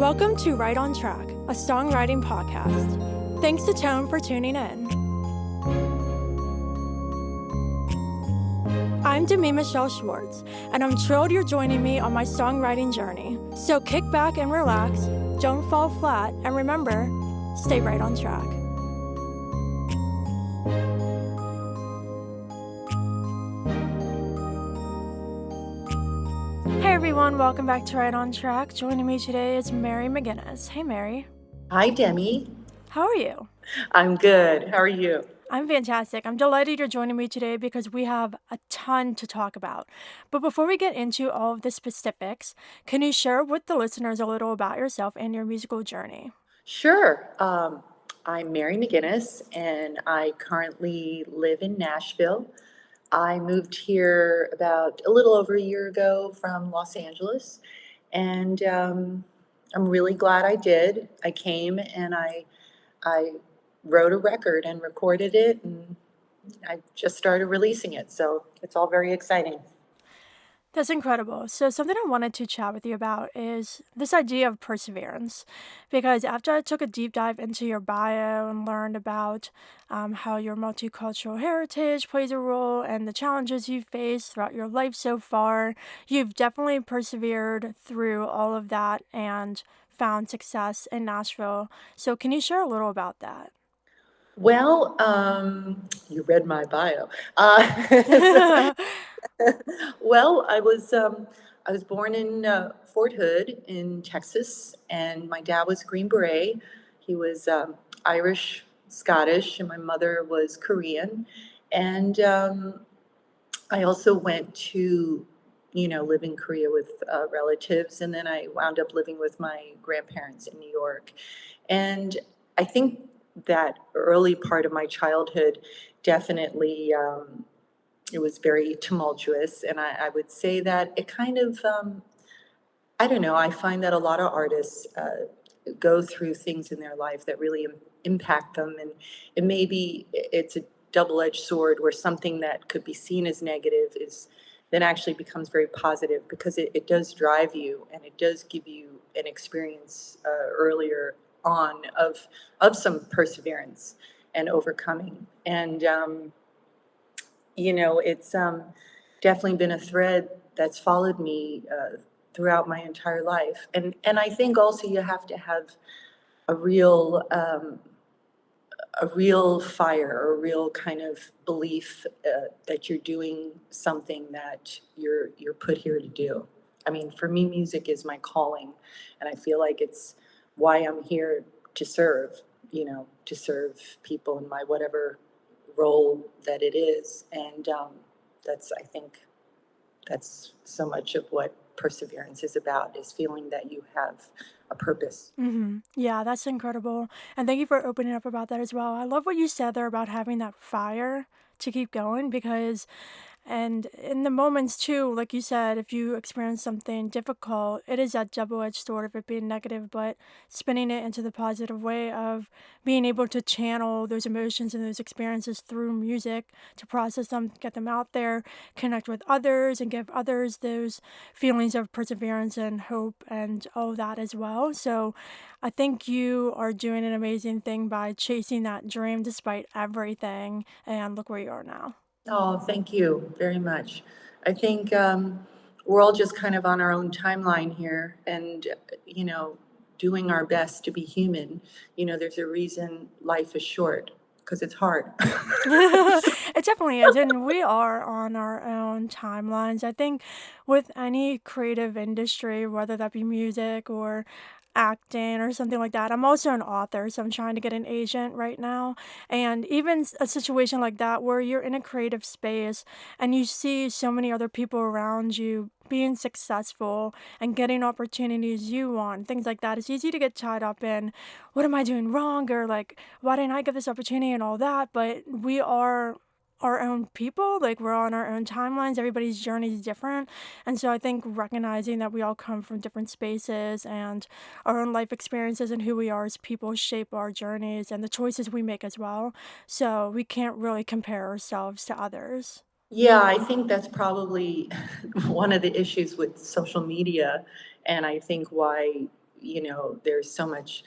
Welcome to Right on Track, a songwriting podcast. Thanks to Tone for tuning in. I'm Demi Michelle Schwartz, and I'm thrilled you're joining me on my songwriting journey. So kick back and relax, don't fall flat, and remember, stay right on track. Hey everyone, welcome back to Right on Track. Joining me today is Mary McGuinness. Hey Mary. Hi, Demi. How are you? I'm good. How are you? I'm fantastic. I'm delighted you're joining me today because we have a ton to talk about. But before we get into all of the specifics, can you share with the listeners a little about yourself and your musical journey? Sure. I'm Mary McGuinness, and I currently live in Nashville. I moved here about a little over a year ago from Los Angeles, and I'm really glad I did. I came and I wrote a record and recorded it, and I just started releasing it. So it's all very exciting. That's incredible. So, something I wanted to chat with you about is this idea of perseverance. Because after I took a deep dive into your bio and learned about how your multicultural heritage plays a role and the challenges you've faced throughout your life so far, you've definitely persevered through all of that and found success in Nashville. So, can you share a little about that? Well, you read my bio. So well, I was born in Fort Hood in Texas, and my dad was Green Beret. He was Irish, Scottish, and my mother was Korean. And I also went to, live in Korea with relatives, and then I wound up living with my grandparents in New York. And I think that early part of my childhood definitely. It was very tumultuous, and I would say that it kind of, I don't know, I find that a lot of artists go through things in their life that really impact them, and maybe it's a double-edged sword where something that could be seen as negative is then actually becomes very positive because it does drive you and it does give you an experience earlier on of some perseverance and overcoming. And it's definitely been a thread that's followed me throughout my entire life. And I think also you have to have a real fire, or a real kind of belief that you're doing something that you're put here to do. I mean, for me, music is my calling, and I feel like it's why I'm here to serve. To serve people in my whatever role that it is. And I think that's so much of what perseverance is about, is feeling that you have a purpose. Yeah, that's incredible. And thank you for opening up about that as well. I love what you said there about having that fire to keep going because and in the moments too, like you said, if you experience something difficult, it is that double-edged sword of it being negative, but spinning it into the positive way of being able to channel those emotions and those experiences through music to process them, get them out there, connect with others, and give others those feelings of perseverance and hope and all that as well. So I think you are doing an amazing thing by chasing that dream despite everything, and look where you are now. Oh, thank you very much. I think we're all just kind of on our own timeline here, and doing our best to be human. There's a reason life is short, because it's hard. It definitely is, and we are on our own timelines. I think with any creative industry, whether that be music or acting or something like that. I'm also an author, so I'm trying to get an agent right now. And even a situation like that where you're in a creative space and you see so many other people around you being successful and getting opportunities you want, things like that. It's easy to get tied up in what am I doing wrong, or like why didn't I get this opportunity and all that. But we are our own people, like we're on our own timelines, everybody's journey is different. And so I think recognizing that we all come from different spaces and our own life experiences and who we are as people shape our journeys and the choices we make as well. So we can't really compare ourselves to others. Yeah, I think that's probably one of the issues with social media, and I think why, there's so much,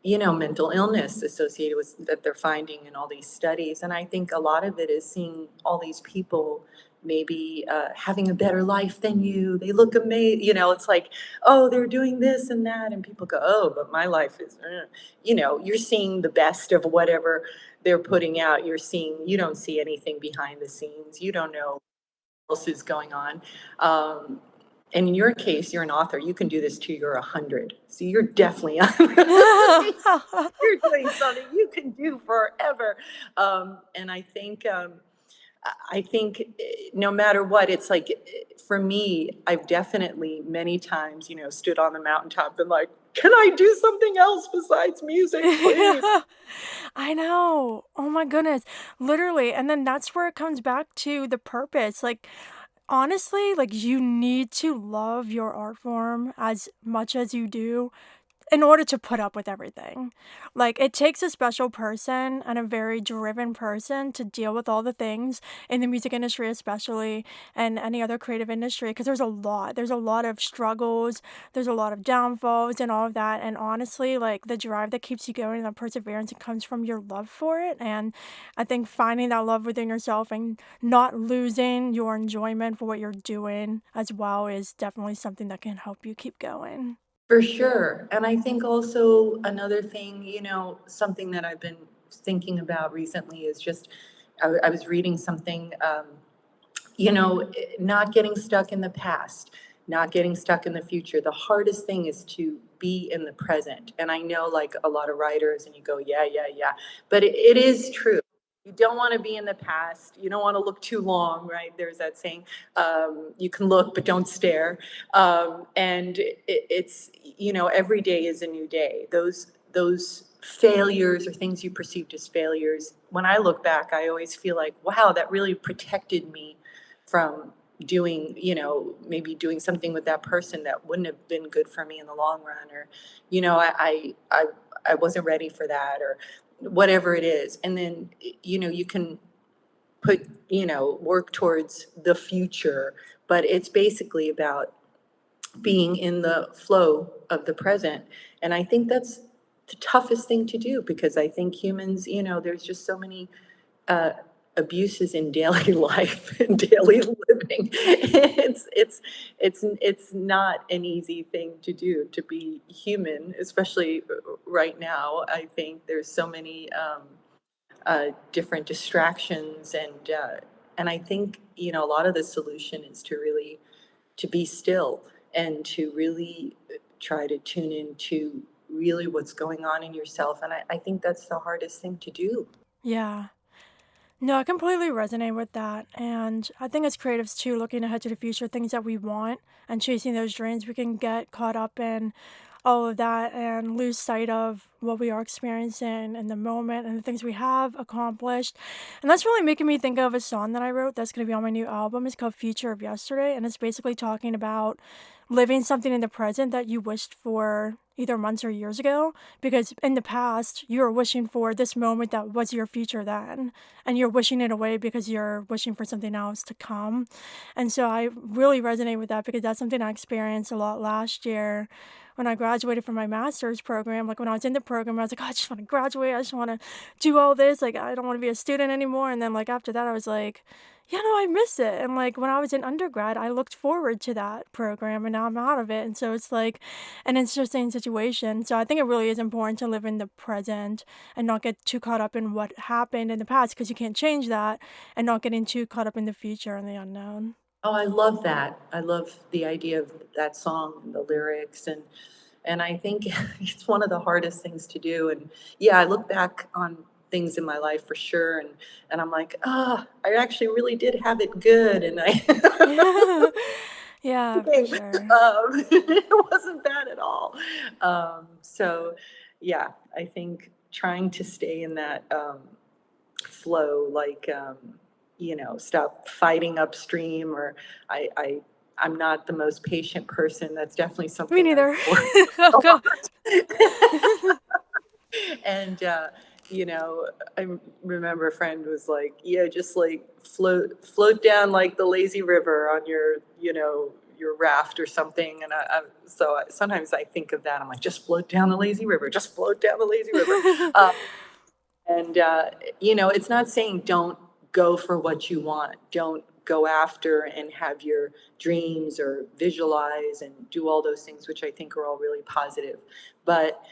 mental illness associated with that they're finding in all these studies. And I think a lot of it is seeing all these people maybe having a better life than you. They look amazing. It's like, oh, they're doing this and that. And people go, oh, but my life is, you're seeing the best of whatever they're putting out. You don't see anything behind the scenes. You don't know what else is going on. And in your case, you're an author. You can do this till you're 100. So you're definitely you're doing something you can do forever. And I think no matter what, it's like for me, I've definitely many times, stood on the mountaintop and like, can I do something else besides music, please? Yeah, I know. Oh my goodness. Literally. And then that's where it comes back to the purpose. Like, honestly, like, you need to love your art form as much as you do in order to put up with everything. Like, it takes a special person and a very driven person to deal with all the things in the music industry, especially, and any other creative industry, because there's a lot. There's a lot of struggles, there's a lot of downfalls and all of that. And honestly, like, the drive that keeps you going and the perseverance, it comes from your love for it. And I think finding that love within yourself and not losing your enjoyment for what you're doing as well is definitely something that can help you keep going. For sure. And I think also another thing, something that I've been thinking about recently is just, I was reading something, not getting stuck in the past, not getting stuck in the future. The hardest thing is to be in the present. And I know like a lot of writers, and you go, yeah, yeah, yeah. But it is true. You don't want to be in the past. You don't want to look too long, right? There's that saying, you can look, but don't stare. And it's, every day is a new day. Those failures or things you perceived as failures, when I look back, I always feel like, wow, that really protected me from doing, maybe doing something with that person that wouldn't have been good for me in the long run, or, I wasn't ready for that, or whatever it is. And then, you can put, work towards the future, but it's basically about being in the flow of the present. And I think that's the toughest thing to do, because I think humans, there's just so many uh, abuses in daily life and daily living. It's not an easy thing to do, to be human, especially right now. I think there's so many different distractions, and I think a lot of the solution is to be still and to really try to tune into really what's going on in yourself. And I think that's the hardest thing to do. Yeah. No, I completely resonate with that. And I think as creatives too, looking ahead to the future, things that we want and chasing those dreams, we can get caught up in all of that and lose sight of what we are experiencing in the moment and the things we have accomplished. And that's really making me think of a song that I wrote that's going to be on my new album. It's called Future of Yesterday. And it's basically talking about living something in the present that you wished for either months or years ago, because in the past you were wishing for this moment that was your future then, and you're wishing it away because you're wishing for something else to come. And so I really resonate with that, because that's something I experienced a lot last year when I graduated from my master's program. Like, when I was in the program, I was like, oh, I just want to graduate, I just want to do all this, like, I don't want to be a student anymore. And then, like, after that I was like, yeah, no, I miss it. And like, when I was in undergrad, I looked forward to that program, and now I'm out of it. And so it's like an interesting situation. So I think it really is important to live in the present and not get too caught up in what happened in the past, because you can't change that, and not getting too caught up in the future and the unknown. Oh, I love that. I love the idea of that song and the lyrics, and I think it's one of the hardest things to do. And yeah, I look back on things in my life for sure, and I'm like, ah, I actually really did have it good, and I Yeah, for sure. it wasn't bad at all. So yeah, I think trying to stay in that flow, like, stop fighting upstream, or I, I, I'm not the most patient person. That's definitely Me something I've neither. worked Oh a god. lot. And, I remember a friend was like, yeah, just like float down like the lazy river on your, your raft or something. And sometimes I think of that. I'm like, just float down the lazy river, just float down the lazy river. Uh, and, it's not saying don't go for what you want. Don't go after and have your dreams or visualize and do all those things, which I think are all really positive. But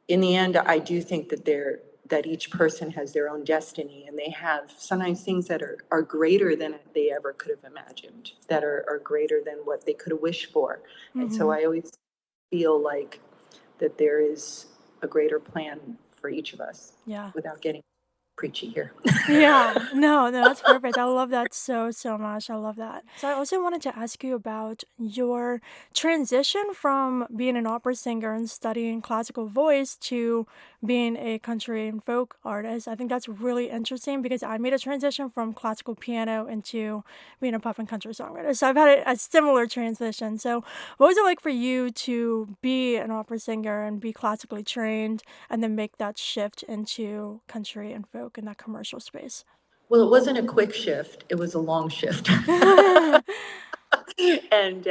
in the end, I do think that each person has their own destiny, and they have sometimes things that are greater than they ever could have imagined, that are greater than what they could have wished for. And so Hmm. I always feel like that there is a greater plan for each of us Yeah. without getting preachy here. Yeah, no, no, that's perfect. I love that so, so much. I love that. So I also wanted to ask you about your transition from being an opera singer and studying classical voice to being a country and folk artist. I think that's really interesting because I made a transition from classical piano into being a pop and country songwriter. So I've had a similar transition. So what was it like for you to be an opera singer and be classically trained and then make that shift into country and folk in that commercial space? Well, it wasn't a quick shift, it was a long shift. And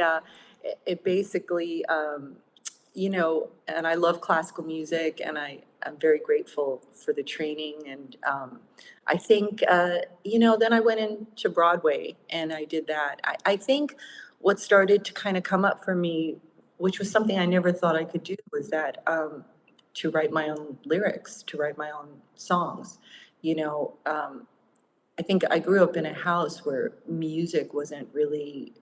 it basically, and I love classical music, and I'm very grateful for the training. And I think, then I went into Broadway and I did that. I think what started to kind of come up for me, which was something I never thought I could do, was that to write my own lyrics, to write my own songs. You know, I think I grew up in a house where music wasn't really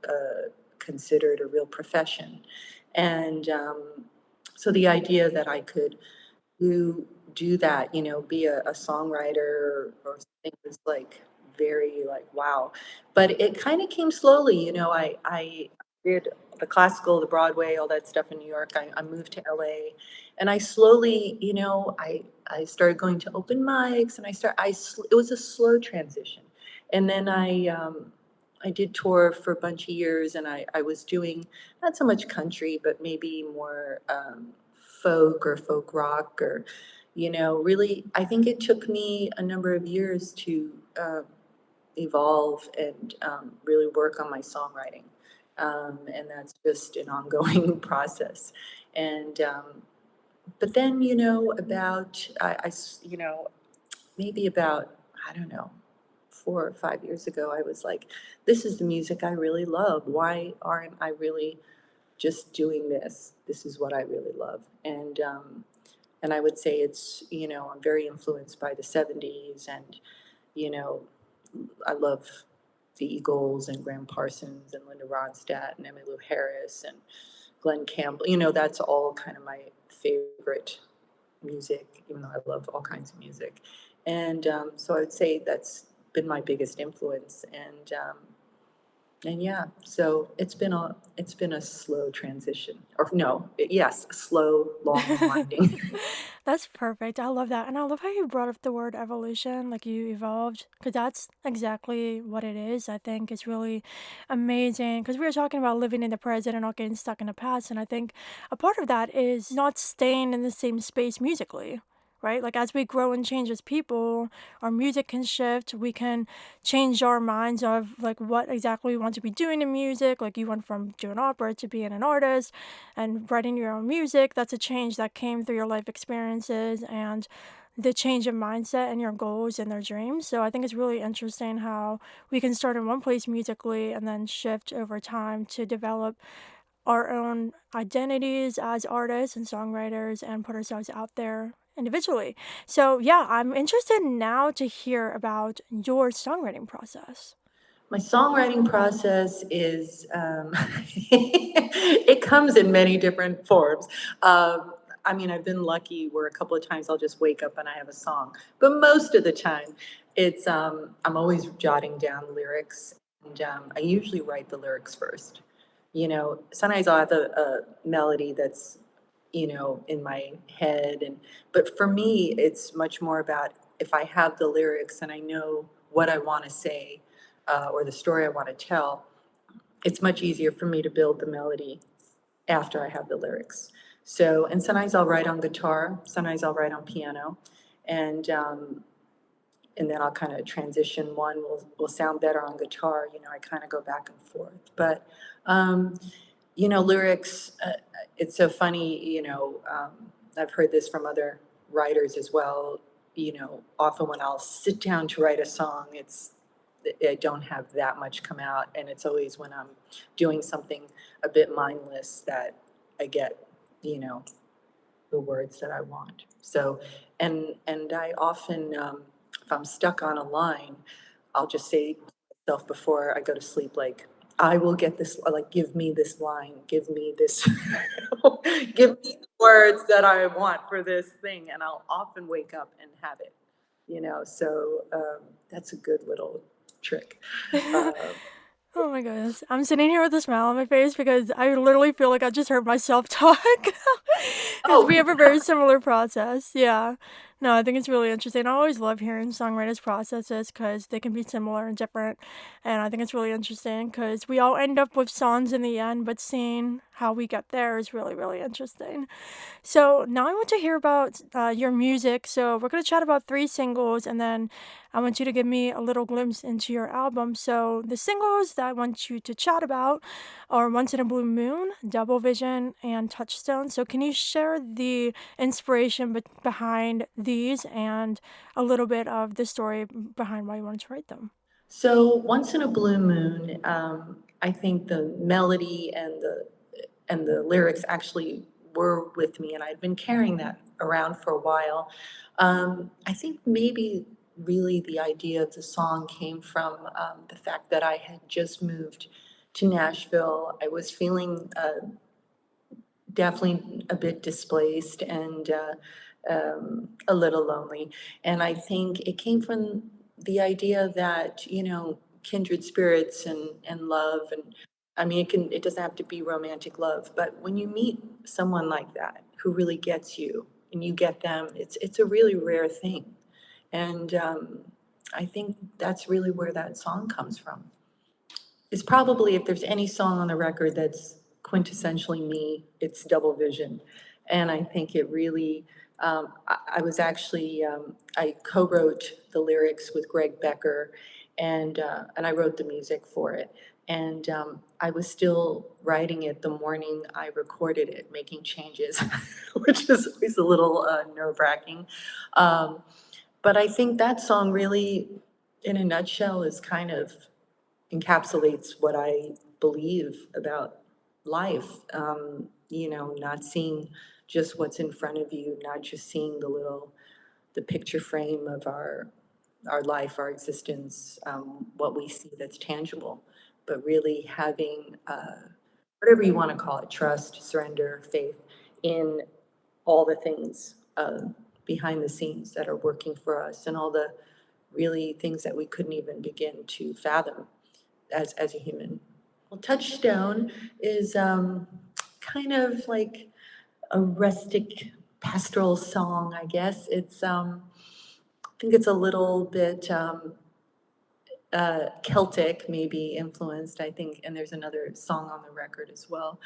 considered a real profession. And so the idea that I could do do that, be a songwriter or something was like very like wow. But it kind of came slowly, I did the classical, the Broadway, all that stuff in New York. I moved to LA, and I slowly, I started going to open mics, and it was a slow transition. And then I did tour for a bunch of years, and I was doing not so much country, but maybe more folk or folk rock, or really, I think it took me a number of years to evolve and really work on my songwriting. And that's just an ongoing process. And but then, about maybe about, I don't know, 4 or 5 years ago, I was like, this is the music I really love. Why aren't I really just doing this? This is what I really love. And I would say it's, I'm very influenced by the 70s, and, you know, I love the Eagles and Graham Parsons and Linda Ronstadt and Emmylou Harris and Glenn Campbell. That's all kind of my favorite music, even though I love all kinds of music. And so I would say that's been my biggest influence. And yeah, so it's been a slow transition, or no, yes, a slow, long, and winding. That's perfect. I love that. And I love how you brought up the word evolution, like you evolved, because that's exactly what it is. I think it's really amazing because we were talking about living in the present and not getting stuck in the past. And I think a part of that is not staying in the same space musically. Right? Like as we grow and change as people, our music can shift. We can change our minds of like what exactly we want to be doing in music. Like you went from doing opera to being an artist and writing your own music. That's a change that came through your life experiences and the change of mindset and your goals and their dreams. So I think it's really interesting how we can start in one place musically and then shift over time to develop our own identities as artists and songwriters and put ourselves out there individually. So yeah, I'm interested now to hear about your songwriting process. My songwriting process is, it comes in many different forms. I mean, I've been lucky where a couple of times I'll just wake up and I have a song, but most of the time I'm always jotting down lyrics, and I usually write the lyrics first. Sometimes I'll have a melody that's, in my head, but for me, it's much more about if I have the lyrics and I know what I want to say, or the story I want to tell, it's much easier for me to build the melody after I have the lyrics. So, and sometimes I'll write on guitar, sometimes I'll write on piano, and and then I'll kind of transition. One will sound better on guitar. I kind of go back and forth. But lyrics. It's so funny. I've heard this from other writers as well. Often when I'll sit down to write a song, I don't have that much come out, and it's always when I'm doing something a bit mindless that I get, you know, the words that I want. So, and I often, if I'm stuck on a line, I'll just say to myself before I go to sleep, like, I will get this, like, give me this line, give me this, give me the words that I want for this thing, and I'll often wake up and have it. So that's a good little trick. Uh, Oh my goodness. I'm sitting here with a smile on my face because I literally feel like I just heard myself talk. Because oh, we have a very similar process. Yeah. No, I think it's really interesting. I always love hearing songwriters' processes because they can be similar and different. And I think it's really interesting because we all end up with songs in the end, but seeing how we get there is really, really interesting. So now I want to hear about your music. So we're going to chat about three singles, and then I want you to give me a little glimpse into your album. So the singles that I want you to chat about are Once in a Blue Moon, Double Vision, and Touchstone. So can you share the inspiration behind these and a little bit of the story behind why you wanted to write them? so once in a blue moon, I think the melody and the lyrics actually were with me, and I'd been carrying that around for a while. I think maybe really the idea of the song came from the fact that I had just moved to Nashville. I was feeling definitely a bit displaced and a little lonely. And I think it came from the idea that, kindred spirits and love. And I mean, it doesn't have to be romantic love, but when you meet someone like that who really gets you and you get them, it's a really rare thing. And I think that's really where that song comes from. It's probably, if there's any song on the record that's quintessentially me, it's Double Vision. And I think it really, I was actually, I co-wrote the lyrics with Greg Becker, and I wrote the music for it. And I was still writing it the morning I recorded it, making changes, which is always a little nerve-wracking. Um, but I think that song really, in a nutshell, is kind of encapsulates what I believe about life. Not seeing just what's in front of you, not just seeing the picture frame of our life, our existence, what we see that's tangible, but really having whatever you want to call it, trust, surrender, faith in all the things behind the scenes that are working for us and all the really things that we couldn't even begin to fathom as a human. Well, Touchstone is kind of like a rustic pastoral song, I guess. I think it's a little bit Celtic, maybe influenced, I think, and there's another song on the record as well.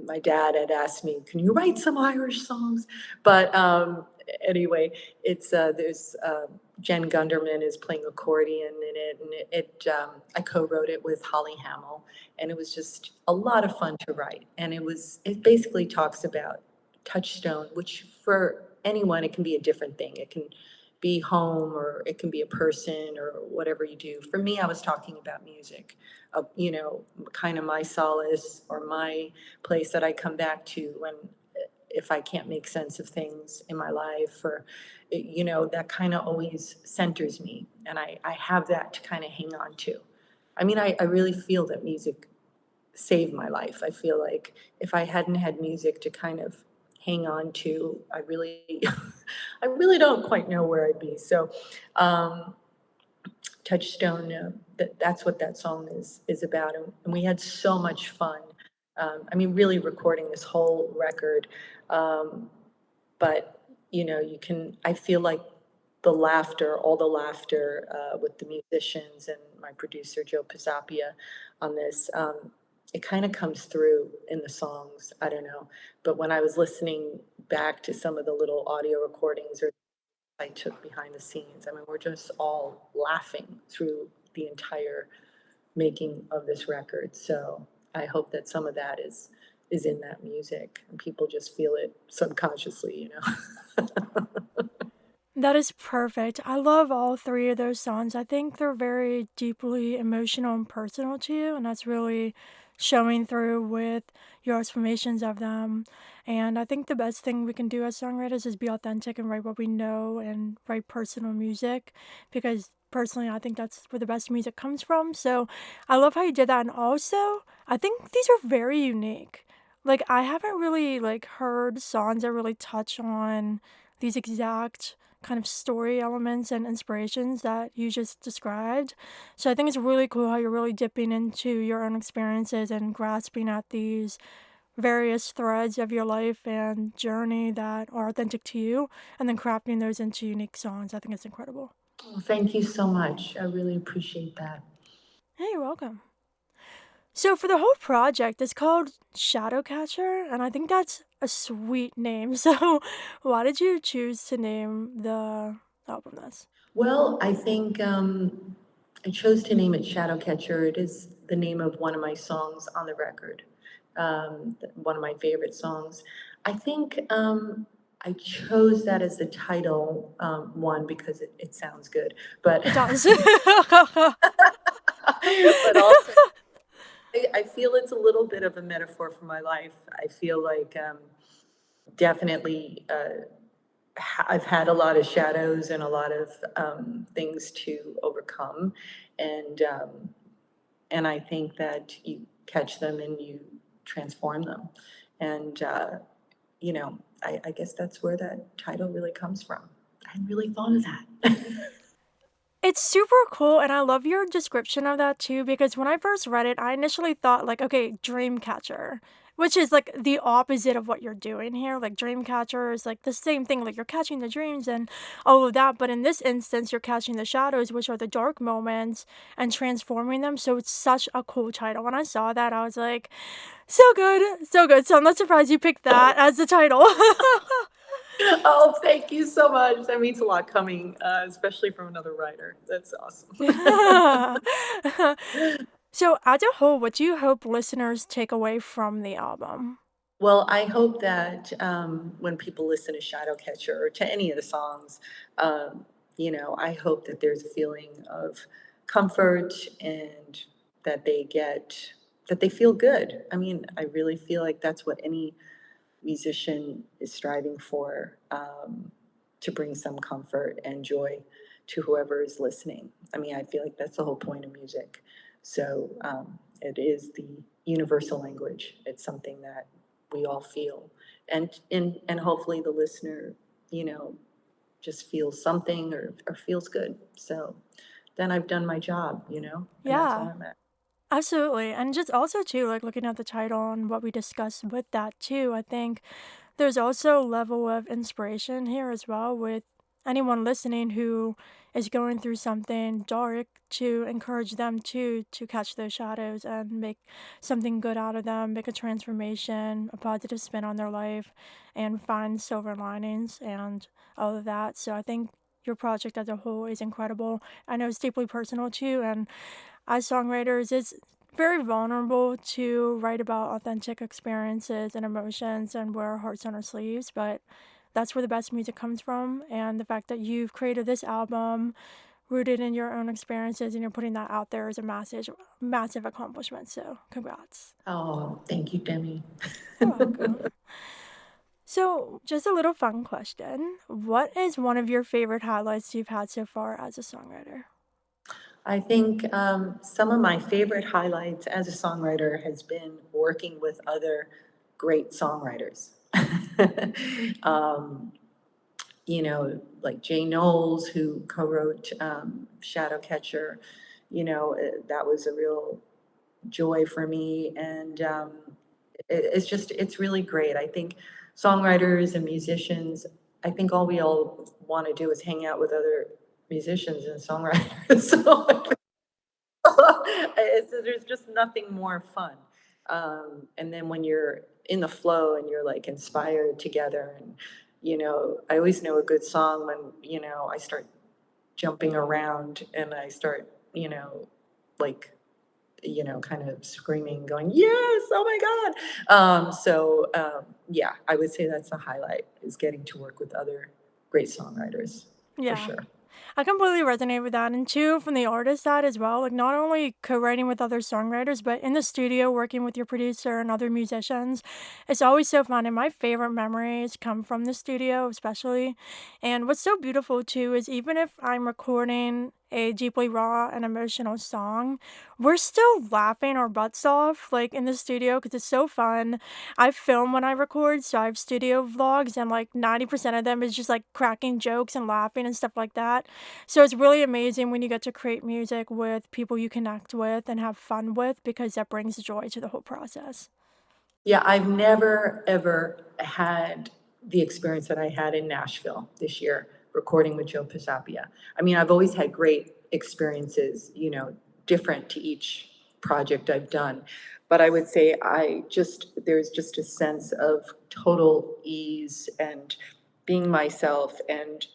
My dad had asked me, "Can you write some Irish songs?" But anyway, it's there's Jen Gunderman is playing accordion in it, and I co-wrote it with Holly Hamill, and it was just a lot of fun to write. And it basically talks about touchstone, which for anyone it can be a different thing. It can be home or it can be a person or whatever you do. For me, I was talking about music, kind of my solace or my place that I come back to when if I can't make sense of things in my life or that kind of always centers me and I have that to kind of hang on to. I mean, I really feel that music saved my life. I feel like if I hadn't had music to kind of hang on to, I really, I really don't quite know where I'd be. So, um, Touchstone, that's what that song is about, and we had so much fun. I mean, really recording this whole record, um, but you can. I feel like all the laughter with the musicians and my producer Joe Pisapia on this. It kind of comes through in the songs. I don't know, but when I was listening back to some of the little audio recordings or I took behind the scenes. I mean, we're just all laughing through the entire making of this record. So I hope that some of that is in that music and people just feel it subconsciously, you know. That is perfect. I love all three of those songs. I think they're very deeply emotional and personal to you, and that's really showing through with your explanations of them. And I think the best thing we can do as songwriters is be authentic and write what we know and write personal music because personally I think that's where the best music comes from. So I love how you did that, and also I think these are very unique. Like I haven't really like heard songs that really touch on these exact kind of story elements and inspirations that you just described. So I think it's really cool how you're really dipping into your own experiences and grasping at these various threads of your life and journey that are authentic to you and then crafting those into unique songs. I think it's incredible. Well, thank you so much. I really appreciate that. Hey, you're welcome. So for the whole project, it's called Shadowcatcher, and I think that's a sweet name. So why did you choose to name the album this? Well, I think I chose to name it Shadowcatcher. It is the name of one of my songs on the record, one of my favorite songs. I think I chose that as the title, one, because it sounds good, but, It does. but also I feel it's a little bit of a metaphor for my life. I feel like definitely I've had a lot of shadows and a lot of things to overcome, and um, and I think that you catch them and you transform them, and I guess that's where that title really comes from. I hadn't really thought of that. It's super cool, and I love your description of that too, because when I first read it, I initially thought, like, okay, dream catcher, which is like the opposite of what you're doing here. Like, dream catcher is like the same thing, like, you're catching the dreams and all of that. But in this instance, you're catching the shadows, which are the dark moments, and transforming them. So it's such a cool title. When I saw that, I was like, so good, so good. So I'm not surprised you picked that as the title. Oh, thank you so much. That means a lot coming, especially from another writer. That's awesome. So, as a whole, what do you hope listeners take away from the album? Well, I hope that when people listen to Shadowcatcher or to any of the songs, um, I hope that there's a feeling of comfort and that they get that they feel good. I mean, I really feel like that's what any musician is striving for, to bring some comfort and joy to whoever is listening. I mean, I feel like that's the whole point of music. So it is the universal language. It's something that we all feel, and hopefully the listener, you know, just feels something or feels good. So then I've done my job, and that's Yeah, all I'm at. absolutely. And just also, too, like looking at the title and what we discussed with that, too, I think there's also a level of inspiration here as well with anyone listening who is going through something dark to encourage them to catch those shadows and make something good out of them, make a transformation, a positive spin on their life, and find silver linings and all of that. So I think your project as a whole is incredible. I know it's deeply personal too, and as songwriters, it's very vulnerable to write about authentic experiences and emotions and wear our hearts on our sleeves, but that's where the best music comes from. And the fact that you've created this album rooted in your own experiences and you're putting that out there is a massive, massive accomplishment. So, congrats. Oh, thank you, Demi. You're welcome. So, just a little fun question. What is one of your favorite highlights you've had so far as a songwriter? I think some of my favorite highlights as a songwriter has been working with other great songwriters. um, like Jay Knowles, who co-wrote Shadowcatcher. That was a real joy for me, and it's really great. I think songwriters and musicians. I think all we all want to do is hang out with other musicians and songwriters. So there's just nothing more fun. And then when you're in the flow and you're like inspired together and I always know a good song when, I start jumping around and I start, like, kind of screaming, going, yes, oh my God. Yeah, I would say that's the highlight is getting to work with other great songwriters for Yeah. sure. I completely resonate with that, and too, from the artist side as well, like, not only co-writing with other songwriters, but in the studio working with your producer and other musicians, it's always so fun, and my favorite memories come from the studio, especially, and what's so beautiful too is even if I'm recording a deeply raw and emotional song, we're still laughing our butts off, like, in the studio because it's so fun. I film when I record, so I have studio vlogs, and, like, 90% of them is just, like, cracking jokes and laughing and stuff like that. So it's really amazing when you get to create music with people you connect with and have fun with because that brings joy to the whole process. Yeah, I've never, ever had the experience that I had in Nashville this year, recording with Joe Pisapia. I mean, I've always had great experiences, different to each project I've done. But I would say there's just a sense of total ease and being myself. And,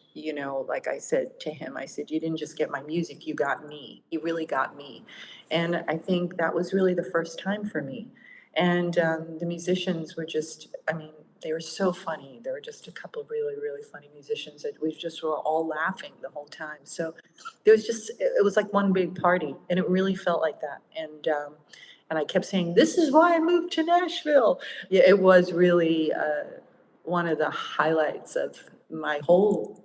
like I said to him, I said, you didn't just get my music, you got me. You really got me. And I think that was really the first time for me. And the musicians were just, I mean, they were so funny. There were just a couple of really, really funny musicians that we just were all laughing the whole time. So there was just, it was like one big party, and it really felt like that. And I kept saying, "This is why I moved to Nashville." Yeah, it was really one of the highlights of my whole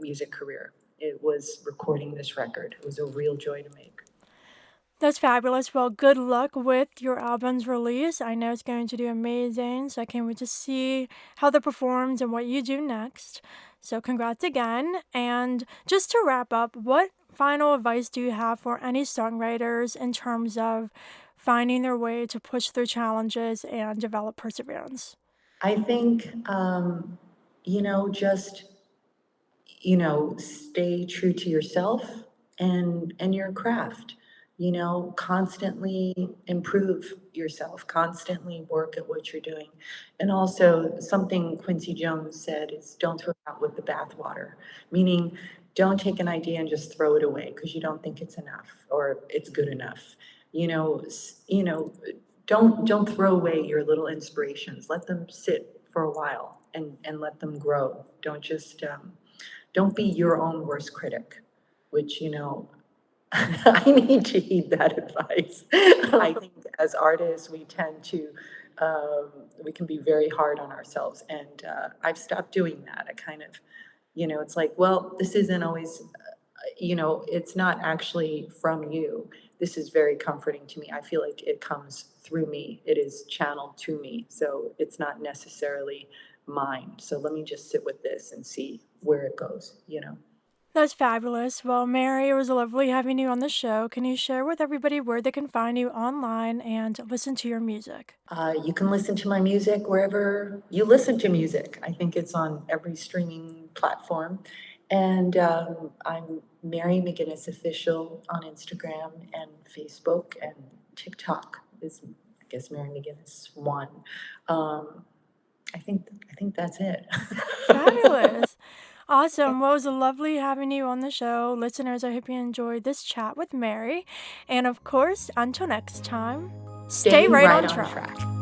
music career. It was recording this record. It was a real joy to make. That's fabulous. Well, good luck with your album's release. I know it's going to do amazing, so I can't wait to see how that performs and what you do next. So, congrats again. And just to wrap up, what final advice do you have for any songwriters in terms of finding their way to push through challenges and develop perseverance? I think, just stay true to yourself and your craft. Constantly improve yourself, constantly work at what you're doing. And also something Quincy Jones said is don't throw it out with the bathwater, meaning don't take an idea and just throw it away because you don't think it's enough or it's good enough. Don't throw away your little inspirations. Let them sit for a while and let them grow. Don't be your own worst critic, which, I need to heed that advice. I think as artists, we can be very hard on ourselves. And I've stopped doing that. I kind of, it's like, well, this isn't always, it's not actually from you. This is very comforting to me. I feel like it comes through me, it is channeled to me. So it's not necessarily mine. So let me just sit with this and see where it goes. That's fabulous. Well, Mary, it was lovely having you on the show. Can you share with everybody where they can find you online and listen to your music? You can listen to my music wherever you listen to music. I think it's on every streaming platform. And I'm Mary McGuinness Official on Instagram and Facebook, and TikTok is, I guess, Mary McGuinness 1. Um, I think that's it. Fabulous. Awesome. Well, it was lovely having you on the show. Listeners, I hope you enjoyed this chat with Mary. And of course, until next time, stay Stay right right on on track. track.